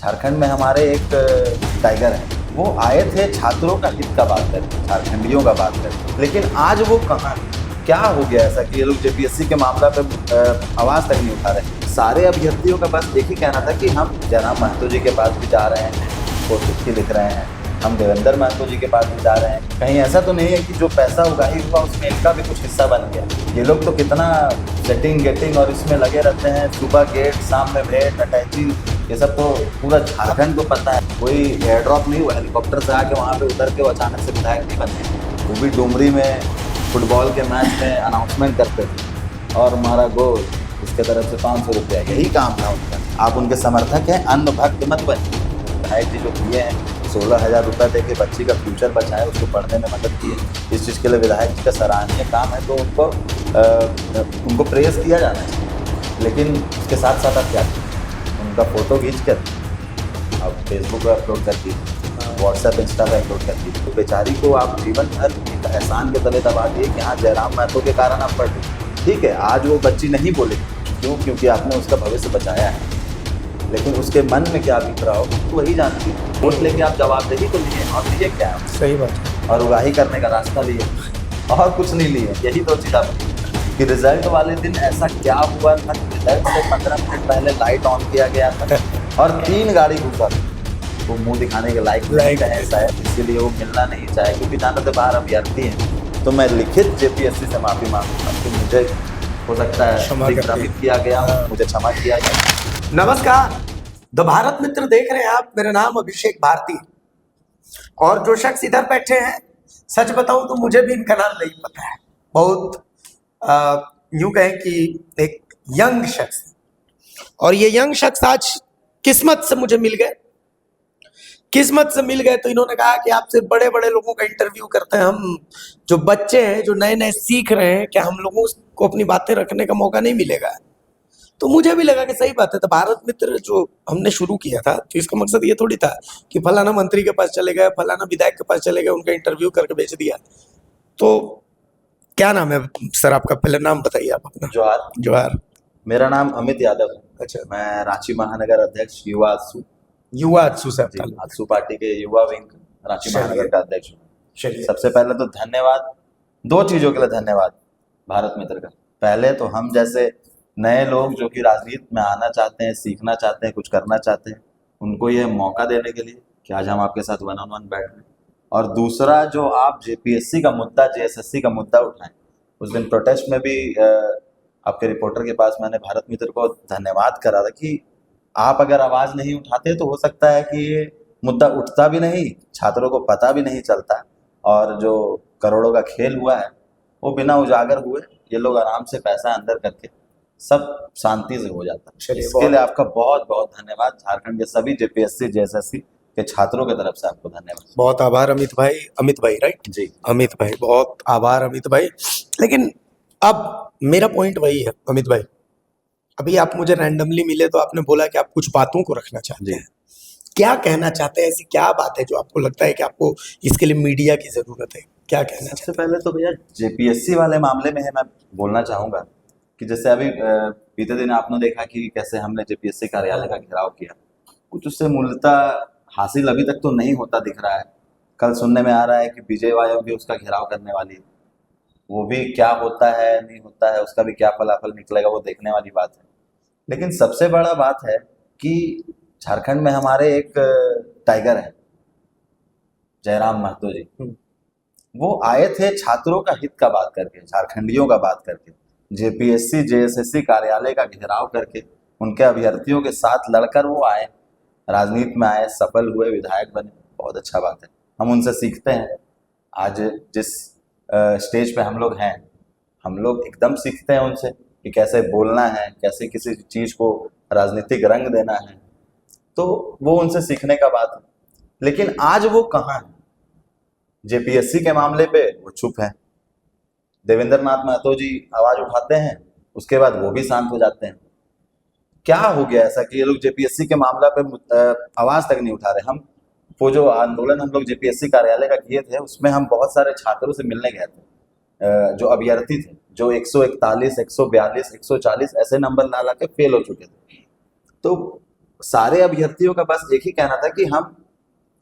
झारखंड में हमारे एक टाइगर है, वो आए थे छात्रों का हित का बात करके, झारखंडियों का बात करके, लेकिन आज वो कहाँ है? क्या हो गया ऐसा कि ये लोग जेपीएससी के मामला पे आवाज तक नहीं उठा रहे? सारे अभ्यर्थियों का बस एक ही कहना था कि हम जयराम महतो जी के पास भी जा रहे हैं, वो चिट्ठी लिख रहे हैं, हम देवेंद्र महतो जी के पास भी जा रहे हैं। कहीं ऐसा तो नहीं है कि जो पैसा उगाही हुआ उसमें इनका भी कुछ हिस्सा बन गया? ये लोग तो कितना सेटिंग गेटिंग और इसमें लगे रहते हैं, सुबह गेट, शाम में भेंट, अटैचिंग, ये सब तो पूरा झारखंड को पता है। कोई एयर ड्रॉप नहीं हुआ, हेलीकॉप्टर से आके वहाँ पे उतर के वो अचानक से विधायक नहीं बने। वो भी डुमरी में फुटबॉल के मैच में अनाउंसमेंट करते थे और हमारा गोल, उसके तरफ से 500 रुपया, यही काम था उनका। आप उनके समर्थक हैं, अन्न भक्त मत बनिए। विधायक जी जो किए हैं, 16,000 रुपये दे के बच्ची का फ्यूचर बचाए, उसको पढ़ने में मदद की है, इस चीज़ के लिए विधायक जी का सराहनीय काम है, तो उनको प्रेज किया जाना चाहिए। लेकिन उसके साथ साथ आप क्या करें? उनका फ़ोटो खींच कर आप फेसबुक पर अपलोड कर दीजिए, व्हाट्सएप इंस्टा पर अपलोड कर दीजिए, तो बेचारी को आप जीवन भर एक एहसान के तले दबा दिए कि हाँ जयराम महतो के कारण आप पढ़ रहे। ठीक है, आज वो बच्ची नहीं बोलेगी, क्यों? क्योंकि आपने उसका भविष्य बचाया है, लेकिन उसके मन में क्या बीत रहा हो तो वही जानती है। वोट लेके आप जवाबदेही तो लिए, और लिए क्या है? सही बात है। और उगाही करने का रास्ता लिए, और कुछ नहीं लिए। यही तो चीज़ आप कि रिजल्ट वाले दिन ऐसा क्या हुआ था, रिजल्ट से 15 मिनट पहले लाइट ऑन किया गया था और 3 गाड़ी घुसा। वो मुंह दिखाने के लायक नहीं है शायद, इसीलिए वो मिलना नहीं चाहे, क्योंकि जाना तो बाहर अभ्यर्थी हैं। तो मैं लिखित जेपीएससी से माफ़ी मांगता हूँ कि मुझे हो सकता है दिग्भ्रमित किया गया, मुझे क्षमा किया जाए। नमस्कार, द भारत मित्र देख रहे हैं आप। मेरा नाम अभिषेक भारती, और जो शख्स इधर बैठे हैं, सच बताऊं तो मुझे भी इनका नाम नहीं पता है। बहुत यूं कहें कि एक यंग शख्स, और ये यंग शख्स आज किस्मत से मुझे मिल गए। किस्मत से मिल गए तो इन्होंने कहा कि आपसे बड़े बड़े लोगों का इंटरव्यू करते हैं, हम जो बच्चे हैं, जो नए नए सीख रहे हैं, क्या हम लोगों को अपनी बातें रखने का मौका नहीं मिलेगा? तो मुझे भी लगा कि सही बात है। तो भारत मित्र जो हमने शुरू किया था, तो इसका मकसद ये थोड़ी था कि फलाना मंत्री के पास चले गए, फलाना विधायक के पास चले गए, उनका इंटरव्यू करके भेज दिया। तो क्या नाम है सर आपका? पहले नाम बताइए आप अपना। जोहार। जोहार। मेरा नाम अमित यादव है। अच्छा। मैं रांची महानगर अध्यक्ष युवा आजसू से आजसू पार्टी के युवा विंग रांची महानगर का अध्यक्ष हूँ। चलिए, सबसे पहले तो धन्यवाद, 2 चीज़ों के लिए धन्यवाद भारत मित्र का। पहले तो हम जैसे नए लोग जो कि राजनीति में आना चाहते हैं, सीखना चाहते हैं, कुछ करना चाहते हैं, उनको ये मौका देने के लिए कि आज हम आपके साथ 1 on 1 बैठ रहे हैं। और दूसरा, जो आप जेपीएससी का मुद्दा, जेएसएससी का मुद्दा उठाएं, उस दिन प्रोटेस्ट में भी आपके रिपोर्टर के पास मैंने भारत मित्र को धन्यवाद करा था कि आप अगर आवाज़ नहीं उठाते तो हो सकता है कि ये मुद्दा उठता भी नहीं, छात्रों को पता भी नहीं चलता, और जो करोड़ों का खेल हुआ है वो बिना उजागर हुए ये लोग आराम से पैसा अंदर करके सब शांति से हो जाता है। इसके लिए आपका बहुत बहुत धन्यवाद। झारखंड के सभी जेपीएससी जेएसएससी के छात्रों की तरफ से आपको धन्यवाद। बहुत आभार अमित भाई। अमित भाई, राइट जी, अमित भाई, बहुत आभार अमित भाई। लेकिन अब मेरा पॉइंट वही है अमित भाई, अभी आप मुझे रैंडमली मिले तो आपने बोला कि आप कुछ बातों को रखना चाहते हैं। क्या कहना चाहते हैं? ऐसी क्या बात है जो आपको लगता है कि आपको इसके लिए मीडिया की जरूरत है? क्या कहना सबसे पहले तो भैया जेपीएससी वाले मामले में है, मैं बोलना चाहूँगा कि जैसे अभी बीते दिन आपने देखा कि कैसे हमने जेपीएससी कार्यालय का घेराव किया, कुछ उससे मूलतः हासिल अभी तक तो नहीं होता दिख रहा है। कल सुनने में आ रहा है कि बीजेवाई भी उसका घेराव करने वाली है। वो भी क्या होता है नहीं होता है, उसका भी क्या फलाफल निकलेगा, वो देखने वाली बात है। लेकिन सबसे बड़ा बात है कि झारखंड में हमारे एक टाइगर है, जयराम महतो जी। वो आए थे छात्रों का हित का बात करके, झारखंडियों का बात करके, जेपीएससी जेएसएससी कार्यालय का घेराव करके, उनके अभ्यर्थियों के साथ लड़कर वो आए, राजनीति में आए, सफल हुए, विधायक बने। बहुत अच्छा बात है, हम उनसे सीखते हैं। आज जिस स्टेज पे हम लोग हैं, हम लोग एकदम सीखते हैं उनसे कि कैसे बोलना है, कैसे किसी चीज़ को राजनीतिक रंग देना है, तो वो उनसे सीखने का बात है। लेकिन आज वो कहाँ है? जेपीएससी के मामले पे वो चुप है। देवेंद्र नाथ महतो जी आवाज उठाते हैं, उसके बाद वो भी शांत हो जाते हैं। क्या हो गया ऐसा कि ये लोग जेपीएससी के मामला पे आवाज तक नहीं उठा रहे? हम वो जो आंदोलन हम लोग जेपीएससी कार्यालय का किए थे, उसमें हम बहुत सारे छात्रों से मिलने गए थे, जो अभ्यर्थी थे, जो 141, 142, 140 ऐसे नंबर ला के फेल हो चुके थे। तो सारे अभ्यर्थियों का बस एक ही कहना था कि हम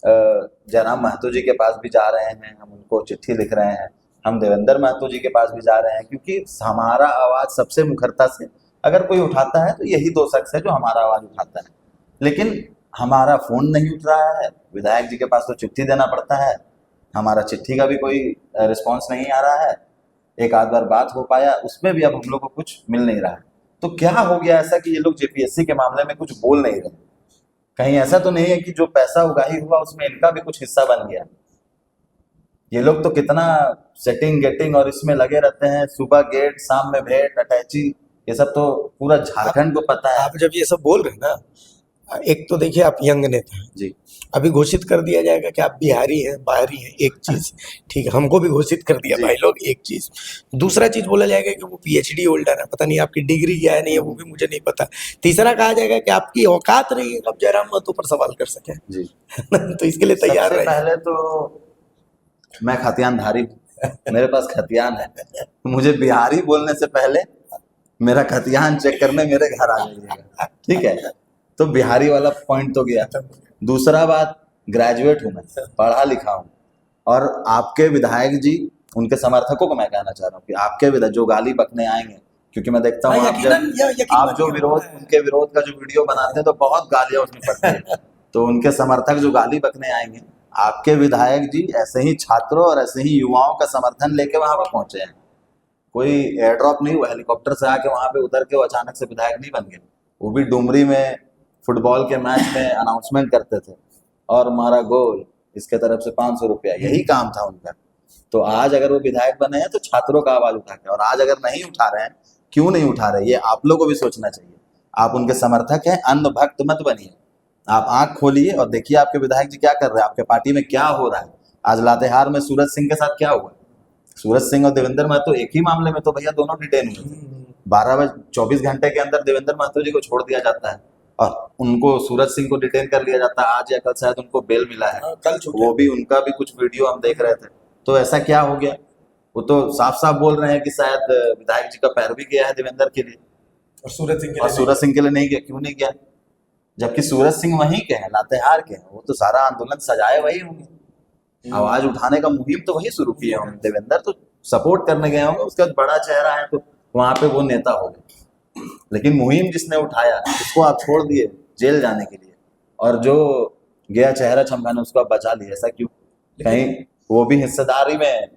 जयराम महतो जी के पास भी जा रहे हैं, हम उनको चिट्ठी लिख रहे हैं, हम देवेंद्र महतो जी के पास भी जा रहे हैं, क्योंकि हमारा आवाज सबसे मुखरता से अगर कोई उठाता है तो यही दो शख्स है जो हमारा आवाज उठाता है। लेकिन हमारा फोन नहीं उठ रहा है, विधायक जी के पास तो चिट्ठी देना पड़ता है, हमारा चिट्ठी का भी कोई रिस्पॉन्स नहीं आ रहा है। एक आध बार बात हो पाया, उसमें भी अब हम लोग को कुछ मिल नहीं रहा है। तो क्या हो गया ऐसा कि ये लोग जेपीएससी के मामले में कुछ बोल नहीं रहे? कहीं ऐसा तो नहीं है कि जो पैसा उगाही हुआ उसमें इनका भी कुछ हिस्सा बन गया? ये लोग तो कितना सेटिंग गेटिंग और इसमें लगे रहते हैं, सुबह गेट शाम में भेंट अटैची, ये सब तो पूरा झारखंड को पता है। आप जब ये सब बोल रहे हैं ना, एक तो देखिए आप यंग नेता हैं जी, अभी घोषित कर दिया जाएगा कि आप बिहारी हैं बाहरी हैं, एक चीज ठीक है, हमको भी घोषित कर दिया जी। भाई लोग, एक चीज। दूसरा चीज बोला जाएगा कि वो पीएचडी होल्डर है, पता नहीं आपकी डिग्री क्या है नहीं है वो भी मुझे नहीं पता। तीसरा कहा जाएगा कि आपकी औकात नहीं है अब जयराम महतो पर सवाल कर सके। जी। तो इसके लिए तैयार सबसे रहे। पहले तो मैं खतियानधारी हूँ, मेरे पास खतियान है, मुझे बिहारी बोलने से पहले मेरा खतियान चेक करने मेरे घर आ जाइएगा, ठीक है? तो बिहारी वाला पॉइंट तो गया। दूसरा बात, ग्रेजुएट हूँ मैं, पढ़ा लिखा हूँ, और आपके विधायक जी, उनके समर्थकों को मैं कहना चाह रहा हूँ कि आपके विधायक जो गाली बकने आएंगे, क्योंकि मैं देखता हूँ आप जो विरोध, उनके विरोध का जो वीडियो बनाते हैं तो बहुत गालियां उसमें पड़ती है, तो उनके समर्थक जो गाली बकने आएंगे, आपके विधायक जी ऐसे ही छात्रों और ऐसे ही युवाओं का समर्थन लेके वहां पर पहुंचे हैं। कोई एयर ड्रॉप नहीं हुआ, हेलीकॉप्टर से आके वहां पे उतर के वो अचानक से विधायक नहीं बन गए। वो भी डुमरी में फुटबॉल के मैच में अनाउंसमेंट करते थे और हमारा गोल, इसके तरफ से 500 रुपया, यही काम था उनका। तो आज अगर वो विधायक बने हैं तो छात्रों का आवाज उठा के, और आज अगर नहीं उठा रहे हैं, क्यों नहीं उठा रहे, ये आप लोगों को भी सोचना चाहिए। आप उनके समर्थक हैं, अंध भक्त मत बनिए। आप आंख खोलिए और देखिए आपके विधायक जी क्या कर रहे हैं, आपके पार्टी में क्या हो रहा है। आज लातेहार में सूरज सिंह के साथ क्या हुआ? सूरज सिंह और देवेंद्र महतो एक ही मामले में तो भैया दोनों डिटेन हुए थे। 24 घंटे के अंदर देवेंद्र महतो जी को छोड़ दिया जाता है और उनको, सूरज सिंह को डिटेन कर लिया जाता है। आज या कल शायद उनको बेल मिला है, कल वो भी, उनका भी कुछ वीडियो हम देख रहे थे। तो ऐसा क्या हो गया? वो तो साफ साफ बोल रहे हैं कि शायद विधायक जी का पैर भी गया है देवेंद्र के लिए, और सूरज सूरज सिंह के लिए नहीं गया। क्यों नहीं गया? जबकि सूरज सिंह वहीं के हैं, लातेहार के हैं, वो तो सारा आंदोलन सजाए वही होंगे, आवाज उठाने का मुहिम तो वही शुरू किए होंगे। देवेंद्र तो सपोर्ट करने गए होंगे, उसका बड़ा चेहरा है तो वहां पे वो नेता हो गए। लेकिन मुहिम जिसने उठाया उसको आप छोड़ दिए जेल जाने के लिए, और जो गया चेहरा चमकाने उसको आप बचा लिए। ऐसा क्यों? कहीं वो भी हिस्सेदारी में,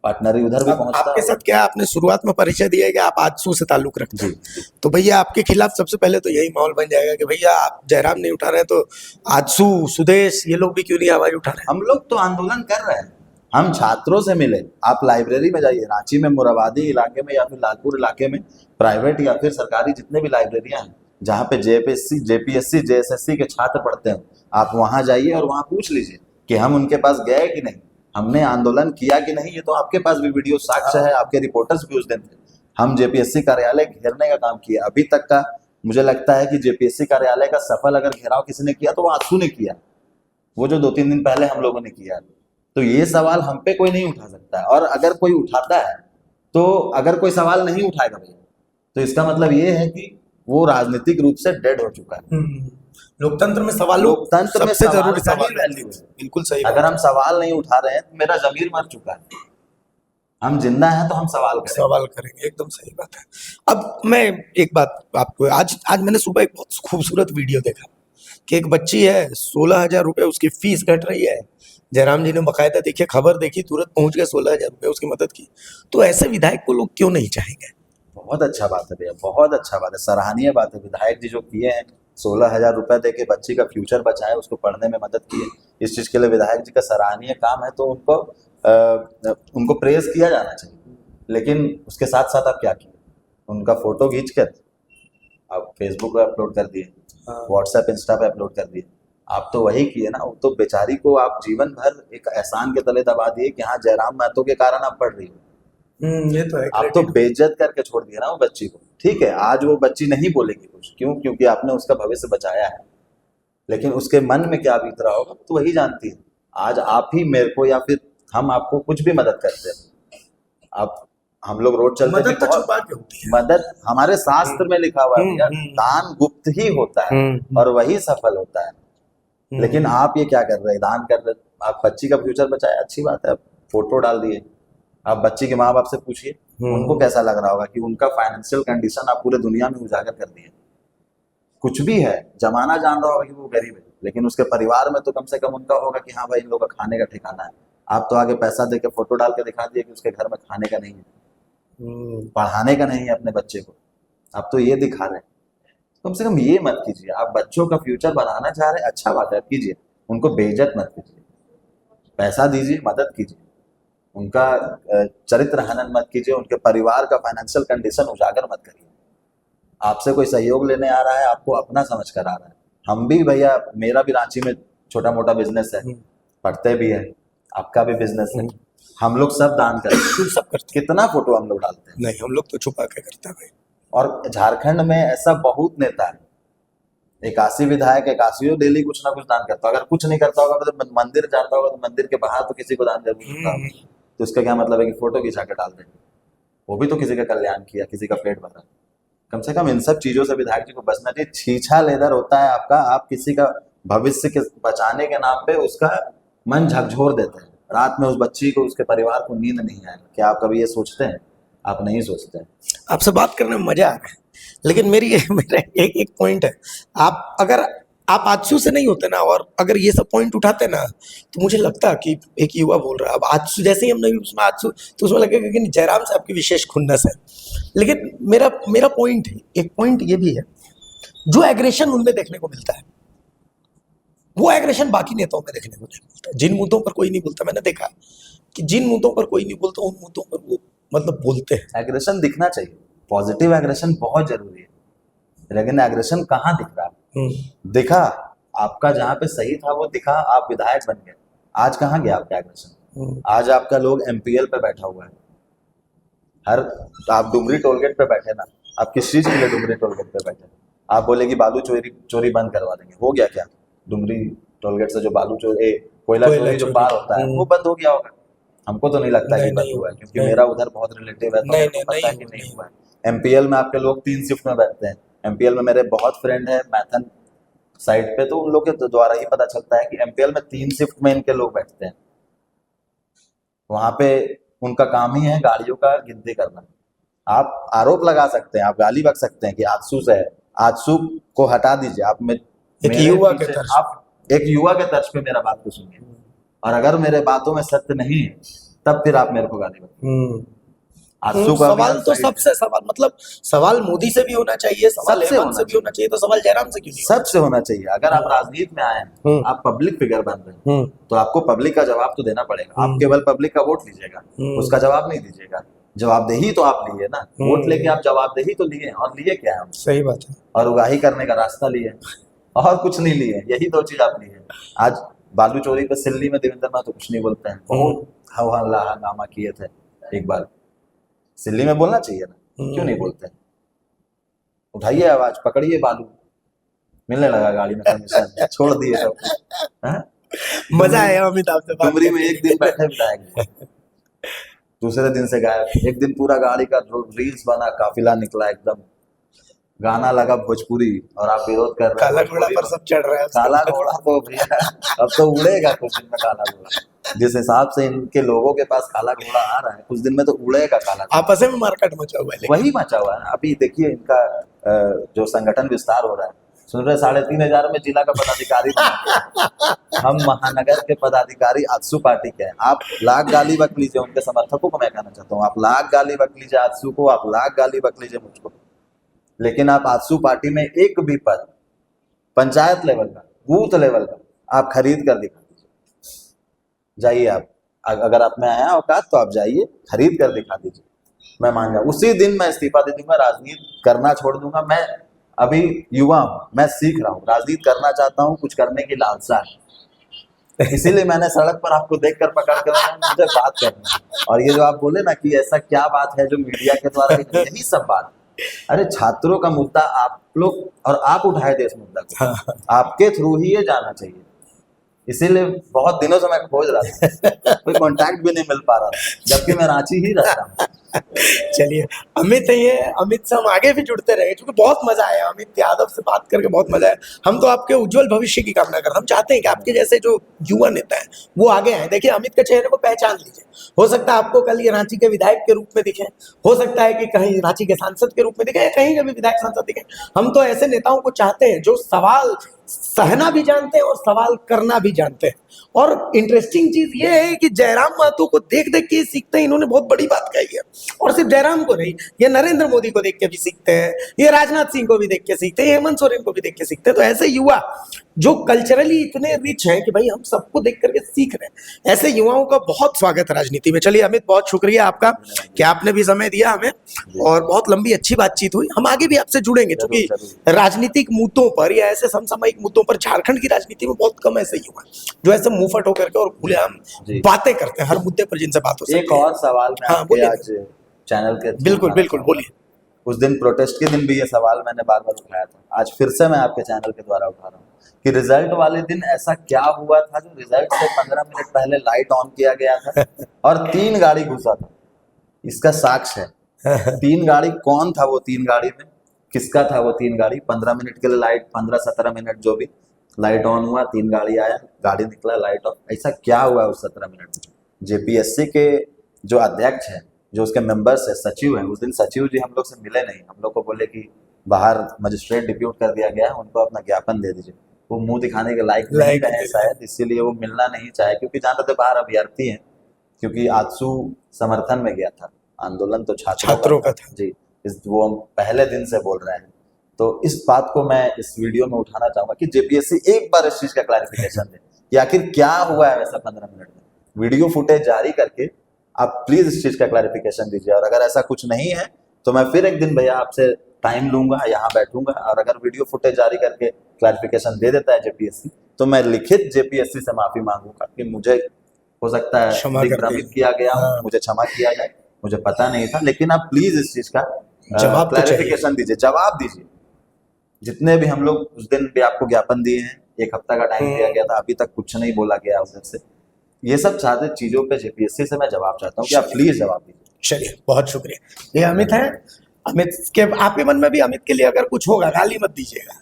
पार्टनरी उधर भी पहुंचता आपके साथ क्या, आपने शुरुआत में परिचय दिया है कि आप आजसू से ताल्लुक रखते हैं, जी। तो भैया आपके खिलाफ सबसे पहले तो यही माहौल बन जाएगा कि भैया आप जयराम नहीं उठा रहे तो आजसू, सुदेश, ये लोग भी क्यों नहीं आवाज उठा रहे हैं? हम लोग तो आंदोलन कर रहे हैं, हम छात्रों से मिले। आप लाइब्रेरी में जाइए, रांची में मुराबादी इलाके में या फिर लालपुर इलाके में प्राइवेट या फिर सरकारी जितने भी लाइब्रेरियां हैं जहाँ पे जेपीएससी जेएसएससी के छात्र पढ़ते हैं, आप वहां जाइए और वहां पूछ लीजिए कि हम उनके पास गए कि नहीं, हमने आंदोलन किया कि नहीं। ये तो आपके पास भी वीडियो साक्ष्य है, आपके रिपोर्टर्स भी उस दिन थे। हम जेपीएससी कार्यालय घेरने का काम किया। अभी तक का मुझे लगता है कि जेपीएससी कार्यालय का सफल अगर घेराव किसी ने किया तो वो आंसू ने किया, वो जो 2-3 दिन पहले हम लोगों ने किया। तो ये सवाल हम पे कोई नहीं उठा सकता है, और अगर कोई उठाता है तो, अगर कोई सवाल नहीं उठाएगा भैया, तो इसका मतलब ये है कि वो राजनीतिक रूप से डेड हो चुका है। लोकतंत्र में सवाल, लोकतंत्र में सबसे सवाल जरूरी का ही सवाल वैल्यू है। बिल्कुल सही। अगर हम सवाल नहीं उठा रहे हैं तो मेरा जमीर मर चुका है। हम जिंदा हैं तो हम सवाल करेंगे, एकदम सही बात है। अब मैं एक बात आपको, आज मैंने सुबह एक बहुत खूबसूरत वीडियो देखा कि एक बच्ची है, 16,000 रुपये उसकी फीस कट रही है। जयराम जी ने बकायदा देखिए खबर देखी, तुरंत पहुंच गए, 16,000 रुपये उसकी मदद की। तो ऐसे विधायक को लोग क्यों नहीं चाहेंगे? बहुत अच्छा बात है भैया, बहुत अच्छा बात है, सराहनीय बात है। विधायक जी जो किए हैं, 16,000 रुपए दे के बच्ची का फ्यूचर बचाए, उसको पढ़ने में मदद की है, इस चीज के लिए विधायक जी का सराहनीय काम है, तो उनको प्रेज किया जाना चाहिए। लेकिन उसके साथ साथ आप क्या किए? उनका फोटो खींच कर आप फेसबुक पे अपलोड कर दिए, व्हाट्सएप इंस्टा पे अपलोड कर दिए। आप तो वही किए ना, तो बेचारी को आप जीवन भर एक एहसान के तले दबा दिए कि हाँ जयराम महतो के कारण आप पढ़ रही हो। ये तो है, आप तो बेइज्जत करके छोड़ दिया ना वो बच्ची को। ठीक है, आज वो बच्ची नहीं बोलेगी कुछ, क्यों? क्योंकि आपने उसका भविष्य बचाया है, लेकिन उसके मन में क्या बीत रहा होगा तो वही जानती है। आज आप ही मेरे को या फिर हम आपको कुछ भी मदद करते हैं, आप हम लोग रोड चलते मदद थे, तो बहुत छुपा के होती है। मदद हमारे शास्त्र में लिखा हुआ है भैया, दान गुप्त ही होता है और वही सफल होता है। लेकिन आप ये क्या कर रहे हैं, दान कर रहे हैं, आप बच्ची का फ्यूचर बचाए, अच्छी बात है, आप फोटो डाल दिए। आप बच्ची के माँ बाप से पूछिए उनको कैसा लग रहा होगा कि उनका फाइनेंशियल कंडीशन आप पूरे दुनिया में उजागर कर दिए। कुछ भी है, जमाना जान रहा होगा कि वो गरीब है, लेकिन उसके परिवार में तो कम से कम उनका होगा कि हाँ भाई इन लोगों का खाने का ठिकाना है। आप तो आगे पैसा दे के फोटो डाल के दिखा दिए कि उसके घर में खाने का नहीं है, पढ़ाने का नहीं है अपने बच्चे को, आप तो ये दिखा रहे हैं। कम से कम ये मत कीजिए। आप बच्चों का फ्यूचर बनाना चाह रहे हैं, अच्छा बात है, कीजिए, उनको बेइज्जत मत कीजिए, पैसा दीजिए, मदद कीजिए, उनका चरित्र हनन मत कीजिए, उनके परिवार का फाइनेंशियल कंडीशन उजागर मत करिए। आपसे कोई सहयोग लेने आ रहा है, आपको अपना समझ कर आ रहा है। हम भी भैया, मेरा भी रांची में छोटा मोटा बिजनेस है, पढ़ते भी है, आपका भी बिजनेस है, हम लोग सब दान करते हैं, सब करते कितना फोटो हम लोग डालते हैं। नहीं, हम लोग तो छुपा के करते हैं भाई। और झारखंड में ऐसा बहुत नेता है, एकासी विधायक, एकासियों डेली कुछ ना कुछ दान करता, अगर कुछ नहीं करता होगा तो मंदिर जाता होगा तो मंदिर के बाहर तो किसी को दान जरूर करता होगा। तो उसका क्या मतलब है कि फोटो खिंचा के डाल देंगे, वो भी तो किसी का कल्याण किया, किसी का पेट भरा। कम से कम इन सब चीजों से विधायक जी को बचना चाहिए। छीछा लेदर होता है आपका, आप किसी का भविष्य के बचाने के नाम पे उसका मन झकझोर देते हैं, रात में उस बच्ची को, उसके परिवार को नींद नहीं आएगी। क्या आप कभी ये सोचते हैं? आप नहीं सोचते हैं। आपसे बात करने में मजा आ रहा है, लेकिन मेरा एक पॉइंट है। आप अगर आप आजसू से नहीं होते ना, और अगर ये सब पॉइंट उठाते ना, तो मुझे लगता कि एक युवा बोल रहा है, अब आजसू जैसे ही हमने उसमें आजसू, तो उसमें लगेगा कि जयराम साहब की विशेष खुन्नस है। लेकिन मेरा पॉइंट है, एक पॉइंट ये भी है, जो एग्रेशन उनमें देखने को मिलता है वो एग्रेशन बाकी नेताओं में देखने को नहीं मिलता। जिन मुद्दों पर कोई नहीं बोलता, मैंने देखा कि जिन मुद्दों पर कोई नहीं बोलता, उन मुद्दों पर वो मतलब बोलते हैं। एग्रेशन दिखना चाहिए, पॉजिटिव एग्रेशन बहुत जरूरी है, लेकिन एग्रेशन कहाँ दिख रहा है? दिखा आपका जहाँ पे सही था वो दिखा, आप विधायक बन गए, आज कहाँ गया आपका एग्रेशन? आज आपका लोग एमपीएल पे बैठा हुआ है, हर आप डुमरी टोलगेट पे बैठे ना, आप किस चीज के लिए डुमरी टोलगेट पे बैठे? आप बोले कि बालू चोरी बंद करवा देंगे, हो गया क्या? डुमरी टोलगेट से जो बालू चोरी, कोयला चोरी जो पार होता है वो बंद हो गया होगा? हमको तो नहीं लगता कि बंद हुआ है, क्योंकि मेरा उधर बहुत रिलेटिव है, तो मेरे को पता है कि नहीं हुआ है। एमपीएल में आपके लोग 3 शिफ्ट में बैठते हैं। एमपीएल में मेरे बहुत फ्रेंड है मैथन साइड पे, तो उन लोग के द्वारा ही पता चलता है कि एमपीएल में 3 शिफ्ट में इनके लोग बैठते हैं। वहां पे उनका काम ही है गाड़ियों का गिनती करना। आप आरोप लगा सकते हैं, आप गाली बक सकते हैं कि आजसू से है, आजसू को हटा दीजिए। आप एक युवा के तर्ज आप एक युवा के तर्ज पे मेरा बात को सुनिए, और अगर मेरे बातों में सत्य नहीं है तब फिर आप मेरे को गाली बक। आजसू का सवाल तो सबसे सवाल, मतलब सवाल मोदी से भी होना चाहिए, सवाल हेमंत से भी होना चाहिए, तो सवाल जयराम से क्यों नहीं? सबसे होना चाहिए। अगर आप राजनीति में आए हैं, आप पब्लिक फिगर बन रहे हैं, तो आपको पब्लिक का जवाब तो देना पड़ेगा। आप केवल पब्लिक का वोट लीजिएगा, उसका जवाब नहीं दीजिएगा। जवाबदेही तो आप लिए ना, वोट लेके आप जवाबदेही तो लिए, और लिए क्या है? सही बात है। और उगाही करने का रास्ता लिए, और कुछ नहीं लिए, यही 2 चीज आप लिए। आज बालू चोरी पे सिल्ली में देवेंद्र नाथ तो कुछ नहीं बोलते हैं, बहुत हल्ला हंगामा किए थे। एक बार सिल्ली में बोलना चाहिए ना, क्यों नहीं बोलते? उठाइए आवाज, पकड़िए बालू, मिलने लगा गाड़ी में परमिशन, छोड़ दिए सब। मजा आया अमिताभ से बात डुमरी में एक दिन बैठे विधायक, दूसरे दिन से गायब। एक दिन पूरा गाड़ी का रील्स बना, काफिला निकला एकदम, गाना लगा भोजपुरी, और आप विरोध कर रहे हैं। काला घोड़ा पर सब चढ़ रहा है। काला घोड़ा तो भैया अब तो उड़ेगा कुछ दिन में काला घोड़ा। जिस हिसाब से इनके लोगों के पास काला घोड़ा आ रहा है, कुछ दिन में तो उड़ेगा काला घोड़ा। आपस में मार्केट मचा हुआ है, वही मचा हुआ है। अभी देखिए इनका जो संगठन विस्तार हो रहा है, सुन रहे 3,500 में जिला का पदाधिकारी बना। हम महानगर के पदाधिकारी आजसू पार्टी के हैं। आप लाख गाली बक लीजिए, उनके समर्थकों को मैं कहना चाहता हूँ, आप लाख गाली बक लीजिए आजसू को, आप लाख गाली बक लीजिए मुझको, लेकिन आप आजसू पार्टी में एक भी पद, पंचायत लेवल का, बूथ लेवल का, आप खरीद कर दिखा दीजिए। जाइए आप, अगर आप में आया औकात तो आप जाइए, खरीद कर दिखा दीजिए, मैं मान जाऊँ। उसी दिन मैं इस्तीफा दे दूंगा, राजनीति करना छोड़ दूंगा। मैं अभी युवा हूँ, मैं सीख रहा हूँ, राजनीति करना चाहता हूँ, कुछ करने की लालसा है, इसीलिए मैंने सड़क पर आपको देखकर पकड़ कर मुझे बात करना है। और ये जो आप बोले ना कि ऐसा क्या बात है जो मीडिया के द्वारा, यही सब बात। अरे छात्रों का मुद्दा आप लोग और आप उठाए थे इस मुद्दा को, आपके थ्रू ही ये जाना चाहिए। इसीलिए बहुत दिनों से मैं खोज रहा था, कोई कांटेक्ट भी नहीं मिल पा रहा था, जबकि मैं रांची ही रहता हूँ। चलिए, अमित है ये, अमित से हम आगे भी जुड़ते रहे क्योंकि बहुत मजा आया। अमित यादव से बात करके बहुत मजा आया। हम तो आपके उज्जवल भविष्य की कामना करते हैं। हम चाहते हैं कि आपके जैसे जो युवा नेता हैं वो आगे आए। देखिए, अमित के चेहरे को पहचान लीजिए। हो सकता है आपको कल ये रांची के विधायक के रूप में दिखे, हो सकता है कि कहीं रांची के सांसद के रूप में दिखे, या कहीं के भी विधायक सांसद दिखे। हम तो ऐसे नेताओं को चाहते हैं जो सवाल सहना भी जानते हैं और सवाल करना भी जानते हैं। और इंटरेस्टिंग चीज ये है कि जयराम महतो को देख देख के सीखते हैं। इन्होंने बहुत बड़ी बात कही है, और सिर्फ जयराम को नहीं, ये नरेंद्र मोदी को देख के भी सीखते हैं, ये राजनाथ सिंह को भी देख के सीखते हैं, हेमंत सोरेन को भी देख के सीखते हैं। तो ऐसे युवा जो कल्चरली इतने रिच हैं कि भाई हम सबको देख करके सीख रहे हैं, ऐसे युवाओं का बहुत स्वागत है राजनीति में। चलिए अमित, बहुत शुक्रिया आपका कि आपने भी समय दिया हमें, और बहुत लंबी अच्छी बातचीत हुई। हम आगे भी आपसे जुड़ेंगे क्योंकि राजनीतिक मुद्दों पर या ऐसे समसामयिक मुद्दों पर झारखंड की राजनीति में बहुत कम ऐसे युवा जो ऐसे मुंहफट होकर के और खुलेआम बातें करते हैं हर मुद्दे पर जिनसे बात हो सकती है। एक और सवाल मैं आपके आज चैनल के बिल्कुल बिल्कुल बोलिए। उस दिन प्रोटेस्ट के दिन भी ये सवाल मैंने बार बार उठाया था, आज फिर से मैं आपके चैनल के द्वारा उठा रहा हूँ कि रिजल्ट वाले दिन ऐसा क्या हुआ था जो रिजल्ट से 15 मिनट पहले लाइट ऑन किया गया था और 3 गाड़ी घुसा था। इसका साक्ष्य है 3 गाड़ी, कौन था वो 3 गाड़ी में, किसका था वो 3 गाड़ी। 15 मिनट के लिए लाइट, 15-17 मिनट जो भी लाइट ऑन हुआ, 3 गाड़ी आया, गाड़ी निकला, लाइट ऑफ। ऐसा क्या हुआ उस 17 मिनट में। जेपीएससी के जो अध्यक्ष है, जो उसके मेंबर्स है, सचिव है, उस दिन सचिव जी हम लोग से मिले नहीं। हम लोग को बोले कि बाहर मजिस्ट्रेट डिप्यूट कर दिया गया है, उनको अपना ज्ञापन दे दीजिए। वो मुंह दिखाने के लायक नहीं रहे शायद, इसीलिए वो मिलना नहीं चाहे, क्योंकि जानते थे बाहर अभ्यर्थी हैं, क्योंकि आजसू समर्थन में गया था। आंदोलन तो छात्रों का था जी, वो हम पहले दिन से बोल रहे हैं। तो इस बात को मैं इस वीडियो में उठाना चाहूंगा कि जेपीएससी एक बार इस चीज का क्लैरिफिकेशन दे कि आखिर क्या हुआ है वैसा 15 मिनट में। वीडियो फुटेज जारी करके आप प्लीज इस चीज का क्लैरिफिकेशन दीजिए, और अगर ऐसा कुछ नहीं है तो मैं फिर एक दिन भैया आपसे टाइम लूंगा, यहाँ बैठूंगा, और अगर वीडियो फुटेज जारी करके क्लैरिफिकेशन दे देता है जेपीएससी तो मैं लिखित जेपीएससी से माफी मांगूंगा कि मुझे हो सकता है दिग्भ्रमित किया गया, मुझे क्षमा किया जाए, मुझे पता नहीं था। लेकिन आप प्लीज इस चीज का जवाब, क्लैरिफिकेशन दीजिए, जवाब दीजिए। जितने भी हम लोग उस दिन भी आपको ज्ञापन दिए हैं, 1 हफ्ता का टाइम दिया गया था, अभी तक कुछ नहीं बोला गया उधर से। ये सब सारे चीजों पे जेपीएससी से मैं जवाब चाहता हूँ कि आप प्लीज जवाब दीजिए। चलिए, बहुत शुक्रिया। ये अमित है। अमित के आपके मन में भी अमित के लिए अगर कुछ होगा, गाली मत दीजिएगा,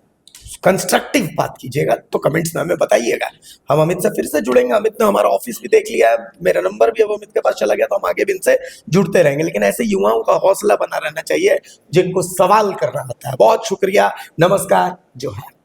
कंस्ट्रक्टिव बात कीजिएगा, तो कमेंट्स में हमें बताइएगा। हम अमित से फिर से जुड़ेंगे। अमित ने हमारा ऑफिस भी देख लिया है, मेरा नंबर भी अब अमित के पास चला गया, तो हम आगे भी इनसे जुड़ते रहेंगे। लेकिन ऐसे युवाओं का हौसला बना रहना चाहिए जिनको सवाल करना आता है। बहुत शुक्रिया, नमस्कार, जोहार।